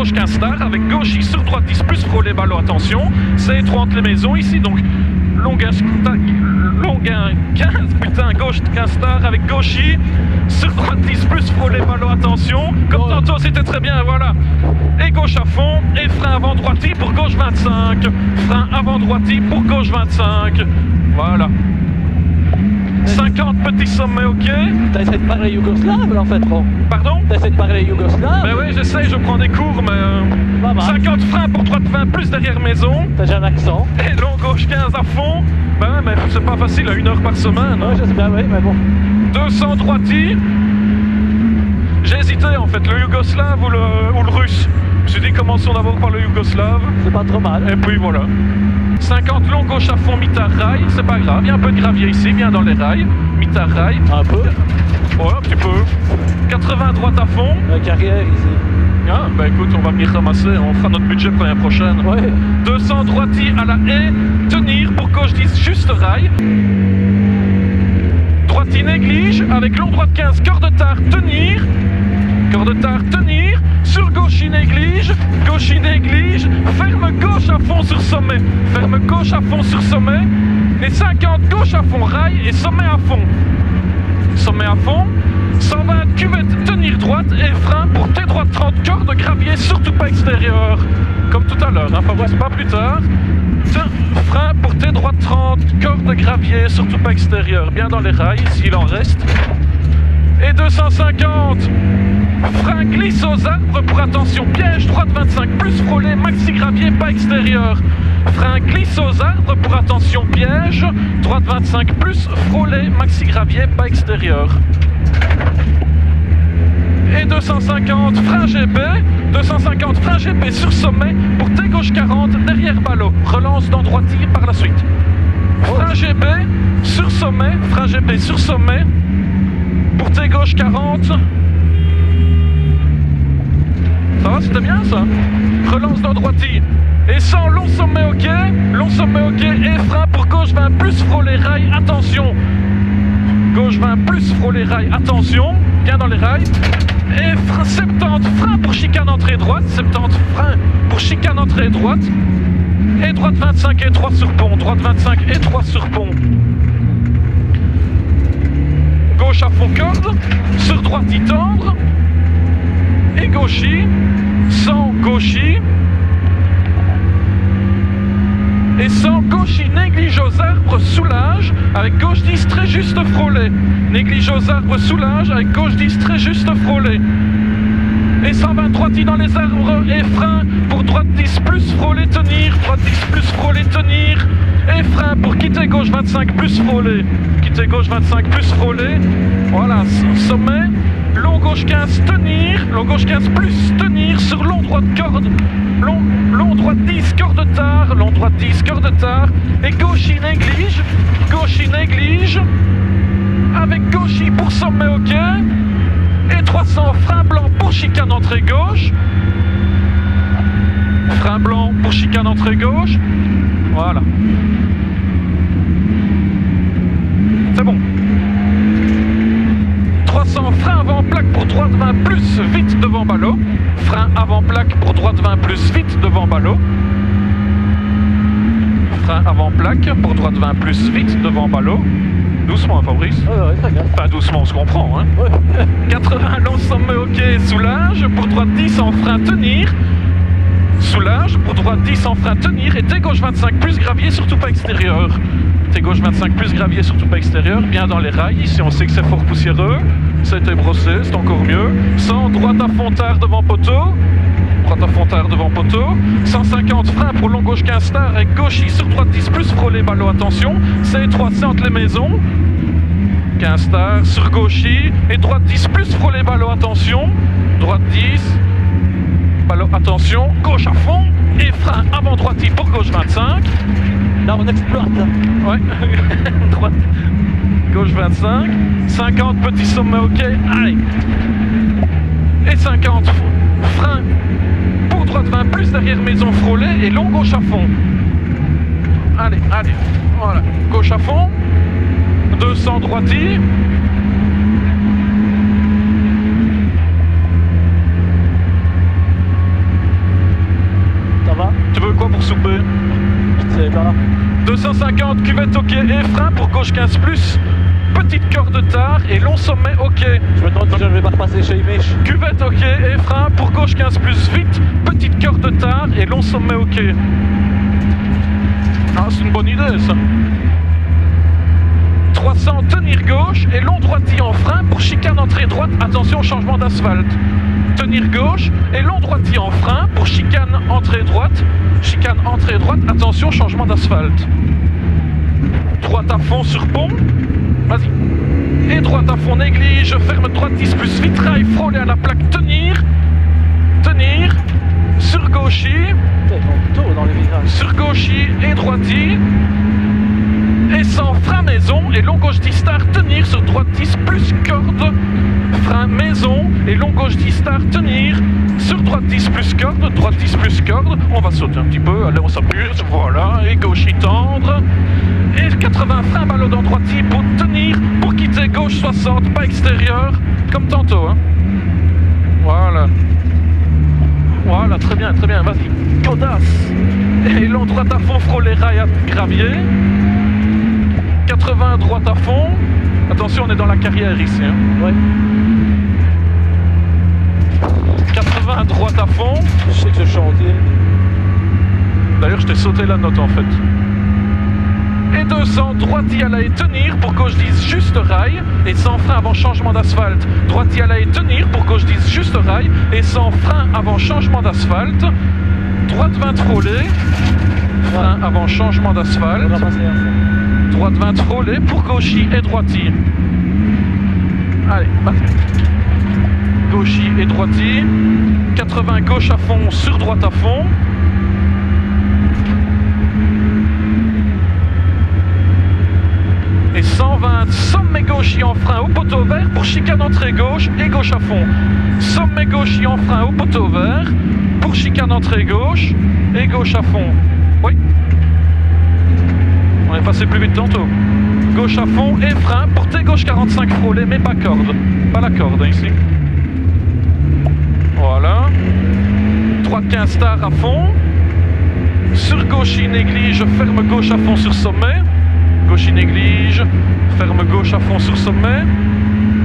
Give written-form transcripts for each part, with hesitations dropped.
gauche 15 star, avec gauchy sur droite 10 plus frôler ballot, attention. C'est étroit entre les maisons ici, donc longue 15, putain, gauche 15 star avec gauchy, sur droite 10 plus frôler ballot, attention. Comme tantôt c'était très bien, voilà. Et gauche à fond, et frein avant droiti pour gauche 25. Frein avant droiti pour gauche 25. Voilà. 50 petits sommets, ok. T'as essayé de parler yougoslave là en fait, Ron? Pardon? T'as essayé de parler yougoslave? Ben oui, j'essaye, je prends des cours, mais 50 freins pour droite 20 plus derrière maison. T'as déjà un accent. Et long gauche 15 à fond. Ben ouais, mais c'est pas facile à 1 heure par semaine. Ouais, je sais bien, oui, mais bon. 200 droiti. J'ai hésité en fait, le yougoslave ou le russe. Je me suis dit commençons d'abord par le yougoslave. C'est pas trop mal. Et puis voilà. 50 long gauche à fond, mitard rail, c'est pas grave, il y a un peu de gravier ici, bien dans les rails. Mitard rail. Un peu. Ouais, un petit peu. 80 droite à fond. La carrière ici. Ah, bah écoute, on va venir ramasser, on fera notre budget pour l'année prochaine. Ouais. 200 droiti à la haie, tenir pour gauche 10, juste rail. Droiti néglige, avec long droite 15, corps de tard, tenir. Corps de tard, tenir. Sur gauche, il néglige. Gauche, il néglige. Ferme gauche à fond sur sommet. Ferme gauche à fond sur sommet. Et 50, gauche à fond, rail et sommet à fond. Sommet à fond. 120, cuvette, tenir droite et frein pour T droite 30, corps de gravier, surtout pas extérieur. Comme tout à l'heure, hein, Fabrice, pas plus tard. Frein pour T droite 30, corps de gravier, surtout pas extérieur. Bien dans les rails, s'il en reste. Et 250. Frein glisse aux arbres pour attention, piège, droite 25, plus frôler, maxi gravier, pas extérieur. Frein glisse aux arbres pour attention, piège, droite 25, plus frôler, maxi gravier, pas extérieur. Et 250, frein GB, 250, frein GB sur sommet pour T gauche 40, derrière ballot, relance dans droitier par la suite. Frein GB sur sommet, frein GB sur sommet pour T gauche 40. Ça va, c'était bien ça. Relance dans droitier. Et sans long sommet ok, et frein pour gauche 20 plus frôler rail, attention. Gauche 20 plus frôler rail, attention. Bien dans les rails. Et 70 frein pour chicane entrée droite, 70 frein pour chicane entrée droite. Et droite 25 et 3 sur pont, droite 25 et 3 sur pont. Gauche à fond corde, sur droite y tendre. Et gauchy, sans gauchy. Et sans gauchy, néglige aux arbres, soulage, avec gauche 10 très juste frôler. Néglige aux arbres, soulage, avec gauche 10 très juste frôler. Et 123 dans les arbres, et frein pour droite 10 plus frôler, tenir. Droite 10 plus frôler, tenir. Et frein pour quitter gauche 25 plus frôler. Quitter gauche 25 plus frôler. Voilà, sommet. Long gauche 15, tenir. Long gauche 15 plus tenir sur long droite corde. Long droite 10, corde tard. Long droite 10, corde tard. Et gauchy néglige. Gauchy néglige. Avec gauchy pour sommet ok. Et 300, frein blanc pour chicane entrée gauche. Frein blanc pour chicane entrée gauche. Voilà. C'est bon. 300, frein avant plaque pour droite 20 plus, vite devant ballot. Frein avant plaque pour droite 20 plus, vite devant ballot. Frein avant plaque pour droite 20 plus, vite devant ballot. Doucement, hein, Fabrice. Ouais, très bien. Pas doucement, on se comprend. Hein. Ouais. 80, long sommet ok, soulage. Pour droite 10 en frein, tenir. Soulage. Pour droite 10 en frein, tenir. Et T gauche 25 plus gravier, surtout pas extérieur. T gauche 25 plus gravier, surtout pas extérieur. Bien dans les rails. Ici, on sait que c'est fort poussiéreux. Ça a été brossé, c'est encore mieux. 100, droite à fond tard devant poteau. Droite à fond tard devant poteau. 150, frein pour long gauche 15 star avec gauchy sur droite 10 plus frôler ballot, attention. C'est étroit, c'est entre les maisons. 15 star sur gauchy. Et droite 10 plus frôler ballot, attention. Droite 10. Ballot, attention. Gauche à fond. Et frein avant droitier pour gauche 25. Là, on exploite. Ouais. Droite. Gauche 25. 50, petit sommet ok. Allez. Et 50, frein pour droite 20 plus derrière maison frôlée et long gauche à fond. Allez, allez. Voilà. Gauche à fond. 200 droitier. pour souper? Je sais pas. 250, cuvette ok et frein pour gauche 15 plus. Petite corde tard et long sommet ok. Je me demande si je ne vais pas repasser chez Imish. Cuvette ok et frein pour gauche 15 plus vite. Petite corde tard et long sommet ok. Ah, c'est une bonne idée ça. 300, tenir gauche et long droiti en frein pour chicane entrée droite. Attention, changement d'asphalte. Tenir gauche et long droiti en frein pour chicane entrée droite. Chicane entrée droite, attention, changement d'asphalte. Droite à fond sur pont. Vas-y. Et droite à fond, néglige, ferme droite 10 plus vitrail, frôler à la plaque, tenir. Tenir. Sur gauchy. On tourne dans les virages. Sur gauchy et droiti. Et sans frein maison et long gauche 10 star, tenir sur droite 10 plus corde. Frein maison et long gauche 10 star, tenir. Sur droite 10 plus corde, droite 10 plus corde. On va sauter un petit peu, allez on s'appuie, voilà. Et gauche tendre. Et 80 frein ballot dans droite pour tenir. Pour quitter gauche 60, pas extérieur. Comme tantôt. Hein. Voilà. Voilà, très bien, vas-y. Codasse. Et long droite à fond, frôler rail à gravier. 80 droite à fond. Attention, on est dans la carrière ici. Hein. Ouais. 80 droite à fond. Je sais que ce chantier. D'ailleurs, je t'ai sauté la note en fait. Et 200 droiti à la et tenir pour gauche 10 juste rail et sans frein avant changement d'asphalte. Droiti à la et tenir pour gauche 10 juste rail et sans frein avant changement d'asphalte. Droite 20 frôlé. Frein avant changement d'asphalte. On va passer à ça. Droite 20 frôlé pour gauchy et droiti. Allez, vas-y. Gauchy et droiti. 80 gauche à fond sur droite à fond. Et 120 sommet gauchy en frein au poteau vert pour chicane entrée gauche et gauche à fond. Sommet gauchy en frein au poteau vert pour chicane entrée gauche et gauche à fond. Oui. On est passé plus vite tantôt. Gauche à fond et frein pour T gauche 45 frôlé mais pas corde. Pas la corde hein, ici. Voilà. Droite 15 star à fond. Sur gauchy néglige, ferme gauche à fond sur sommet. Gauchy néglige, ferme gauche à fond sur sommet.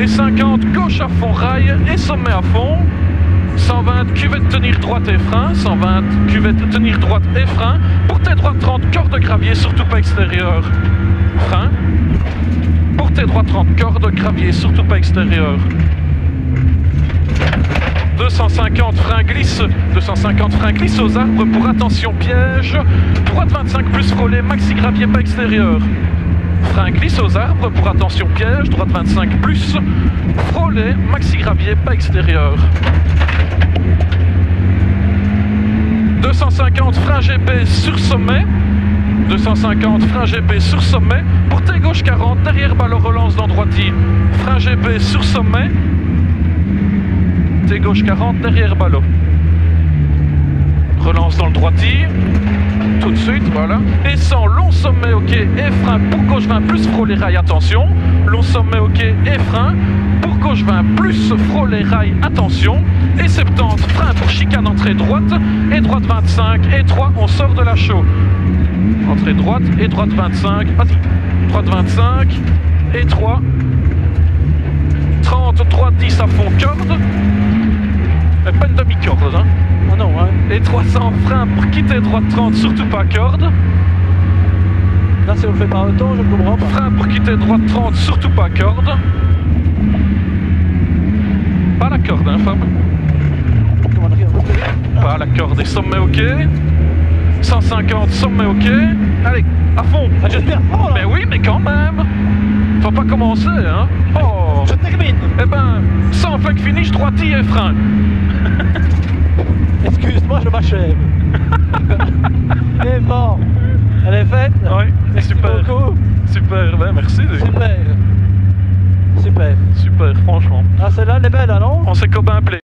Et 50 gauche à fond rail et sommet à fond. 120 cuvette tenir droite et frein. 120 cuvette tenir droite et frein. Pour T droite 30 corde gravier, surtout pas extérieur. Frein. Pour T droite 30 corde gravier, surtout pas extérieur. 250 frein glisse. 250 frein glisse aux arbres pour attention piège. Droite 25 plus frôlé, maxi gravier pas extérieur. Frein glisse aux arbres pour attention piège. Droite 25 plus frôlé, maxi gravier pas extérieur. 250 frein GP sur sommet. 250 frein GP sur sommet. Pour T gauche 40, derrière ballon relance dans droiti. Frein GP sur sommet. T gauche 40, derrière ballot. Relance dans le droiti. Tout de suite, voilà. Et sans long sommet, ok, et frein pour gauche 20 plus frôler rail, attention. Long sommet, ok, et frein. Pour gauche 20 plus frôler rail, attention. Et 70, frein pour chicane entrée droite. Et droite 25, et 3, on sort de la chaux. Entrée droite, et droite 25, vas-y. Droite 25, et 3. 30, droite 10 à fond, corde. Mais pas une demi-corde, hein. Ah non, hein. Et 300 freins pour quitter droite 30, surtout pas corde. Là, si on le fait pas autant, je ne comprends pas. Frein pour quitter droite 30, surtout pas corde. Pas la corde, hein, femme. Comment on regarde. Pas la corde. Et sommet ok. 150, sommet ok. Allez, à fond. Ah, je suis à fond, là. Mais oui, mais quand même. Faut pas commencer, hein. Oh. Je termine. Eh ben, sans flag finish, droiti et frein. Excuse-moi, je m'achève. Et bon, elle est faite. Oui, Merci super. beaucoup. Super, ben merci. Super. Super. Super, franchement. Ah, celle-là, elle est belle, hein, non? On s'est copain appelé.